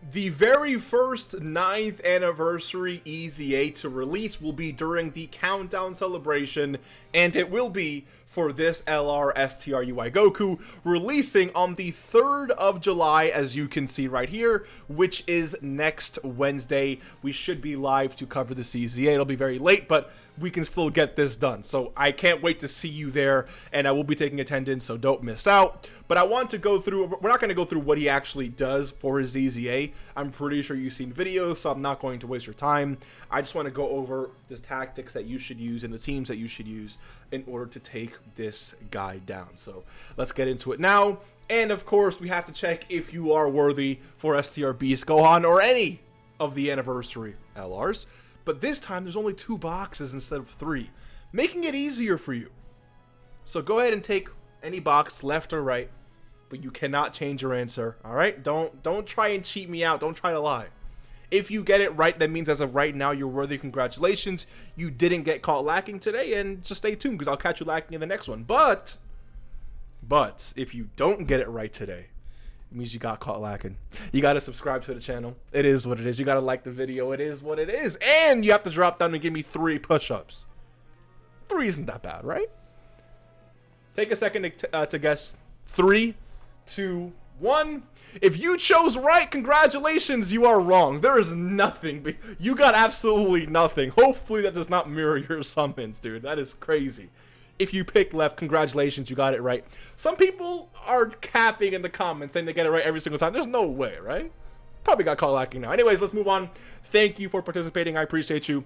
The very first 9th anniversary EZA to release will be during the countdown celebration, and it will be for this LR STR UI Goku, releasing on the 3rd of July, as you can see right here, which is next Wednesday. We should be live to cover this EZA. It'll be very late, but we can still get this done. So I can't wait to see you there, and I will be taking attendance, so don't miss out. But I want to go through, we're not going to go through what he actually does for his EZA. I'm pretty sure you've seen videos, so I'm not going to waste your time. I just want to go over the tactics that you should use and the teams that you should use in order to take this guy down. So let's get into it now. And of course, we have to check if you are worthy for STR Beast Gohan or any of the anniversary LRs. But this time, there's only 2 boxes instead of 3, making it easier for you. So go ahead and take any box, left or right, but you cannot change your answer, all right? Don't try and cheat me out. Don't try to lie. If you get it right, that means as of right now, you're worthy. Congratulations. You didn't get caught lacking today, and just stay tuned because I'll catch you lacking in the next one. But if you don't get it right today, it means you got caught lacking. You got to subscribe to the channel. It is what it is. You got to like the video. It is what it is. And you have to drop down and give me 3 push-ups. 3 isn't that bad, right? Take a second to guess. 3, 2, 1. If you chose right, congratulations, you are wrong. There is nothing. You got absolutely nothing. Hopefully that does not mirror your summons, dude. That is crazy. If you picked left, congratulations, you got it right. Some people are capping in the comments saying they get it right every single time. There's no way, right? Probably got caught lacking now. Anyways, let's move on. Thank you for participating. I appreciate you.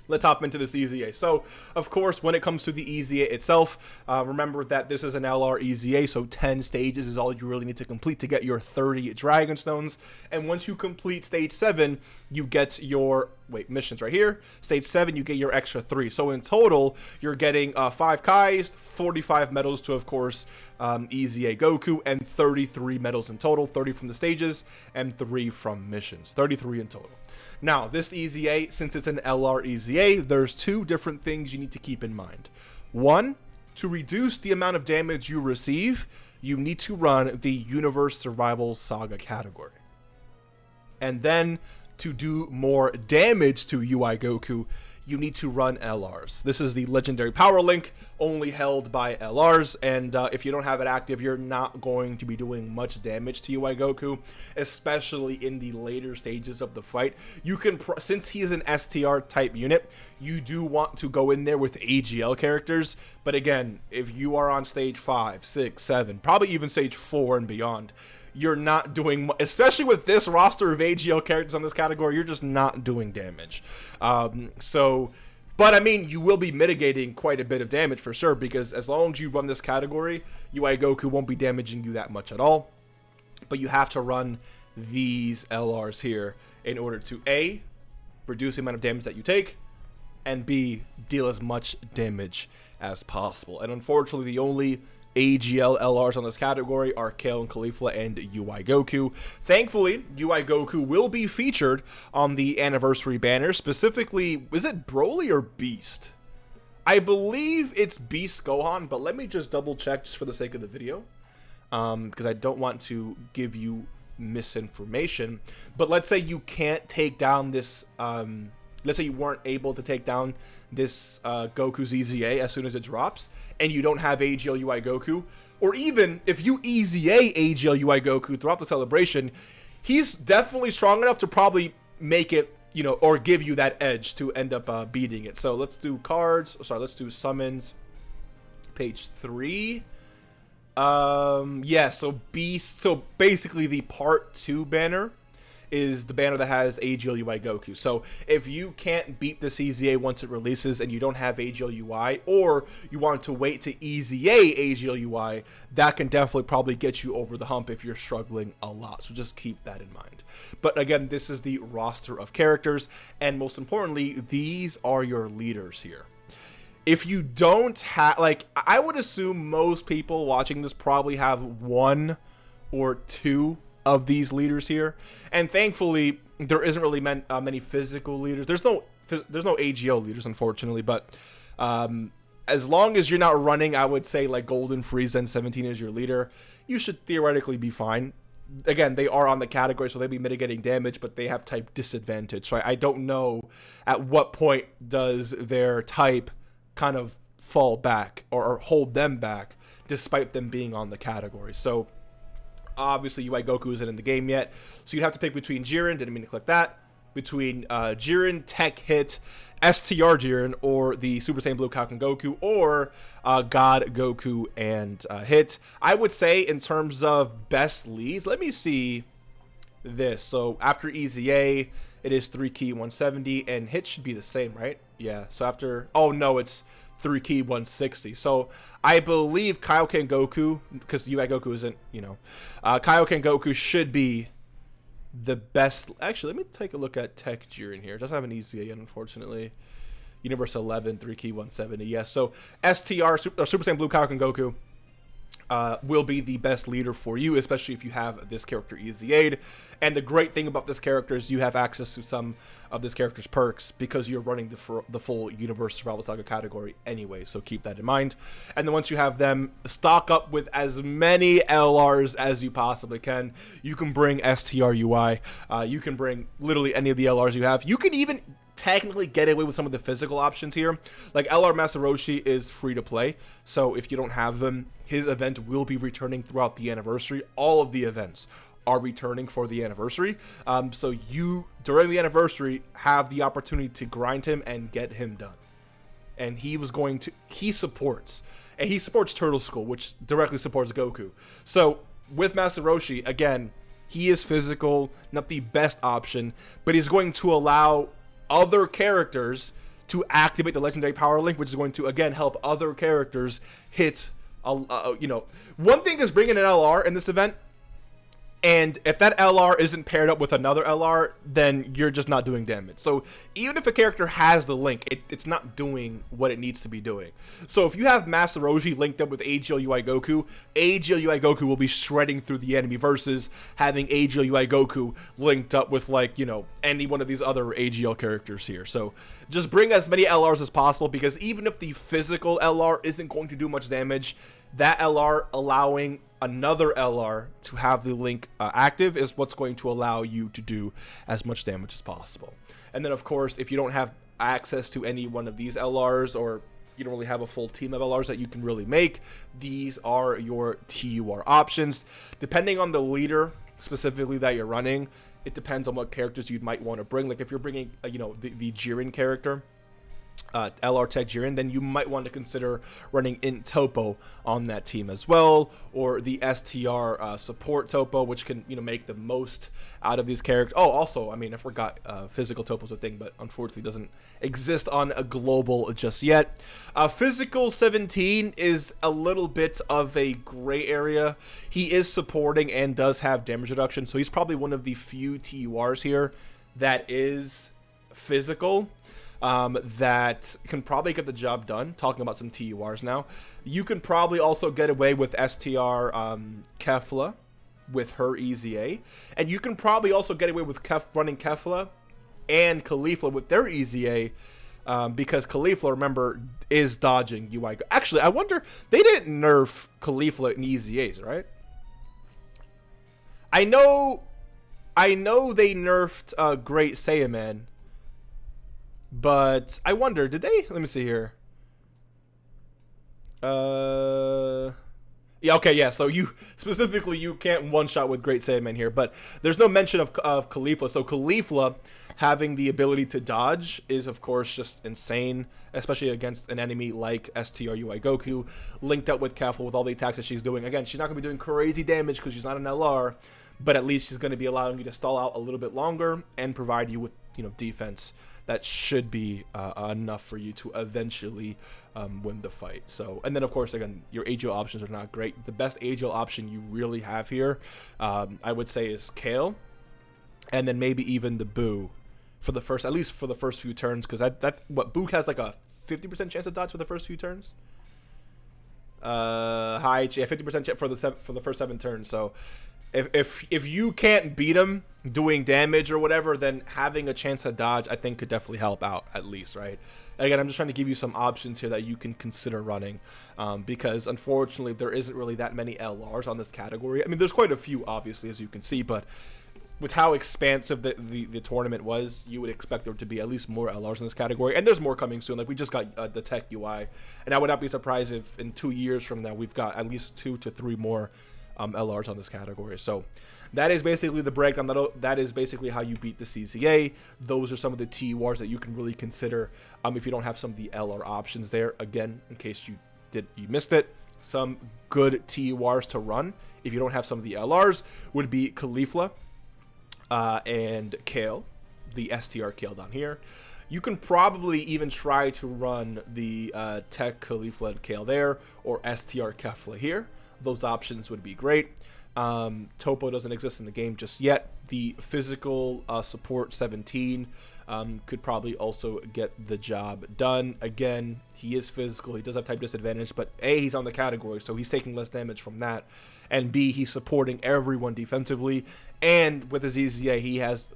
Let's hop into this EZA. So, of course, when it comes to the EZA itself, remember that this is an LR EZA, so 10 stages is all you really need to complete to get your 30 Dragon Stones. And once you complete Stage 7, you get your, missions right here. Stage 7, you get your extra 3. So in total, you're getting 5 Kais, 45 medals to, of course, EZA Goku, and 33 medals in total, 30 from the stages and 3 from missions, 33 in total. Now, this EZA, since it's an LR EZA, there's 2 different things you need to keep in mind. 1, to reduce the amount of damage you receive, you need to run the Universe Survival Saga category. And then, to do more damage to UI Goku, you need to run LRs. This is the legendary power link, only held by LRs, and if you don't have it active, you're not going to be doing much damage to UI Goku, especially in the later stages of the fight. You can, since he is an STR type unit, you do want to go in there with AGL characters, but again, if you are on stage 5, 6, 7, probably even stage 4 and beyond, you're not doing, especially with this roster of AGL characters on this category, you're just not doing damage. But I mean, you will be mitigating quite a bit of damage for sure, because as long as you run this category, UI Goku won't be damaging you that much at all. But you have to run these LRs here in order to A, reduce the amount of damage that you take, and B, deal as much damage as possible. And unfortunately, the only AGL LRs on this category are Kale and Caulifla and UI Goku. Thankfully, UI Goku will be featured on the anniversary banner. Specifically, is it Broly or Beast? I believe it's Beast Gohan, but let me just double check just for the sake of the video, because I don't want to give you misinformation. But let's say you can't take down this, let's say you weren't able to take down this Goku's EZA as soon as it drops, and you don't have AGL UI Goku, or even if you EZA AGL UI Goku throughout the celebration, he's definitely strong enough to probably make it, you know, or give you that edge to end up beating it. So let's do cards. Sorry, let's do summons. Page 3. Yeah, so Beast. So basically, the Part 2 banner is the banner that has AGL UI Goku. So if you can't beat this EZA once it releases and you don't have AGL UI, or you want to wait to EZA AGL UI, that can definitely probably get you over the hump if you're struggling a lot. So just keep that in mind. But again, this is the roster of characters, and most importantly, these are your leaders here. If you don't have, like, I would assume most people watching this probably have 1 or 2 of these leaders here, and thankfully there isn't really many physical leaders. There's no AGL leaders, unfortunately, but as long as you're not running, I would say, like Golden Frieza and 17 is your leader, you should theoretically be fine. again, they are on the category, so they'll be mitigating damage, but they have type disadvantage. So I don't know at what point does their type kind of fall back or hold them back despite them being on the category. So obviously UI Goku isn't in the game yet, so you'd have to pick between Jiren, didn't mean to click that, between Jiren, Tech Hit, STR Jiren, or the Super Saiyan Blue Kaioken Goku, or God Goku and Hit. I would say in terms of best leads, let me see this. So after EZA, it is 3 key 170, and Hit should be the same, right? Yeah, so after, oh no, it's 3 key 160. So I believe Kaioken Goku, because UI Goku isn't, you know, Kaioken Goku should be the best. Actually, let me take a look at Tech Jiren here. It doesn't have an EZA yet, unfortunately. Universe 11, 3 key 170. Yes, so STR, Super Saiyan Blue Kaioken Goku, will be the best leader for you, especially if you have this character EZA'd. And the great thing about this character is you have access to some of this character's perks because you're running the full Universe Survival Saga category anyway, so keep that in mind. And then once you have them, stock up with as many LRs as you possibly can. You can bring STR UI, you can bring literally any of the LRs you have. You can even technically get away with some of the physical options here. Like LR Master Roshi is free to play, so if you don't have them, his event will be returning throughout the anniversary. All of the events are returning for the anniversary, so you during the anniversary have the opportunity to grind him and get him done. And he supports Turtle School, which directly supports Goku. So with Master Roshi, again, he is physical, not the best option, but he's going to allow other characters to activate the legendary power link, which is going to again help other characters hit. You know, one thing is bringing an LR in this event, and if that LR isn't paired up with another LR, then you're just not doing damage. So even if a character has the link, it's not doing what it needs to be doing. So if you have Master Roshi linked up with AGL UI Goku will be shredding through the enemy versus having AGL UI Goku linked up with, like, you know, any one of these other AGL characters here. So just bring as many LRs as possible, because even if the physical LR isn't going to do much damage, that LR allowing another LR to have the link active is what's going to allow you to do as much damage as possible. And then of course, if you don't have access to any one of these LRs, or you don't really have a full team of LRs that you can really make, these are your TUR options. Depending on the leader specifically that you're running, it depends on what characters you might want to bring. Like if you're bringing you know, the Jiren character, LR Tech Jiren, then you might want to consider running Int Topo on that team as well, or the STR support Topo, which can, you know, make the most out of these characters. Oh, also, I mean, I forgot physical Topo's a thing, but unfortunately doesn't exist on a global just yet. Physical 17 is a little bit of a gray area. He is supporting and does have damage reduction, so he's probably one of the few TURs here that is physical. That can probably get the job done. Talking about some TURs now, you can probably also get away with STR Kefla with her EZA, and you can probably also get away with running Kefla and Caulifla with their EZA, because Caulifla, remember, is dodging UI. Actually, I wonder, they didn't nerf Caulifla in EZAs, right? I know they nerfed Great Saiyaman. But I wonder, did they? Let me see here. Yeah, okay, yeah. So you specifically, you can't one-shot with Great Saiyaman here, but there's no mention of Caulifla. So Caulifla having the ability to dodge is, of course, just insane, especially against an enemy like STR UI Goku, linked up with Kefla with all the attacks that she's doing. Again, she's not going to be doing crazy damage because she's not an LR, but at least she's going to be allowing you to stall out a little bit longer and provide you with, you know, defense that should be enough for you to eventually win the fight. So, and then of course, again, your AGL options are not great. The best AGL option you really have here, I would say, is Kale, and then maybe even the Boo for the first, at least for the first few turns, because what Boo has like a 50% chance to dodge for the first few turns. Yeah, 50% chance for the first 7 turns. So if you can't beat him doing damage or whatever, then having a chance to dodge, I think, could definitely help out, at least, right? Again, I'm just trying to give you some options here that you can consider running, because unfortunately there isn't really that many LRs on this category. I mean, there's quite a few, obviously, as you can see, but with how expansive the tournament was, you would expect there to be at least more LRs in this category, and there's more coming soon. Like, we just got the tech UI, and I would not be surprised if in 2 years from now we've got at least 2 to 3 more LRs on this category. So that is basically the breakdown. That is basically how you beat the CZA. Those are some of the TURs that you can really consider if you don't have some of the LR options there. Again, in case you missed it, some good TURs to run if you don't have some of the LRs would be Caulifla and Kale, the STR Kale down here. You can probably even try to run the Tech Caulifla and Kale there, or STR Kefla here. Those options would be great. Topo doesn't exist in the game just yet. The physical support 17 could probably also get the job done. Again, he is physical. He does have type disadvantage, but A, he's on the category, so he's taking less damage from that. And B, he's supporting everyone defensively. And with his EZA, he has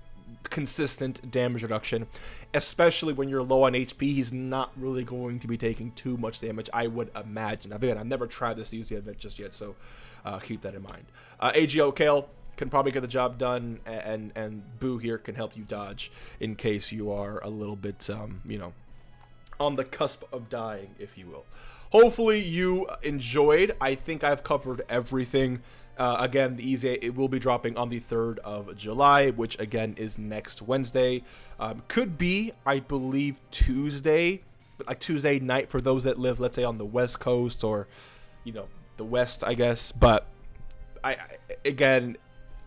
consistent damage reduction, especially when you're low on HP. He's not really going to be taking too much damage, I would imagine. Again, I've never tried this EZA event just yet, so keep that in mind. AGO Kale can probably get the job done, and Boo here can help you dodge in case you are a little bit, you know, on the cusp of dying, if you will. Hopefully you enjoyed. I think I've covered everything. Again, the EZA, it will be dropping on the 3rd of July, which again is next Wednesday. Could be, I believe, Tuesday, like Tuesday night for those that live, let's say, on the West Coast, or, you know, the West, I guess. But again,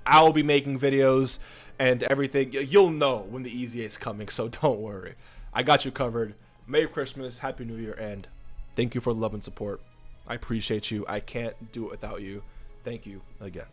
I'll be making videos and everything. You'll know when the EZA is coming, so don't worry. I got you covered. Merry Christmas, Happy New Year, and thank you for the love and support. I appreciate you. I can't do it without you. Thank you again.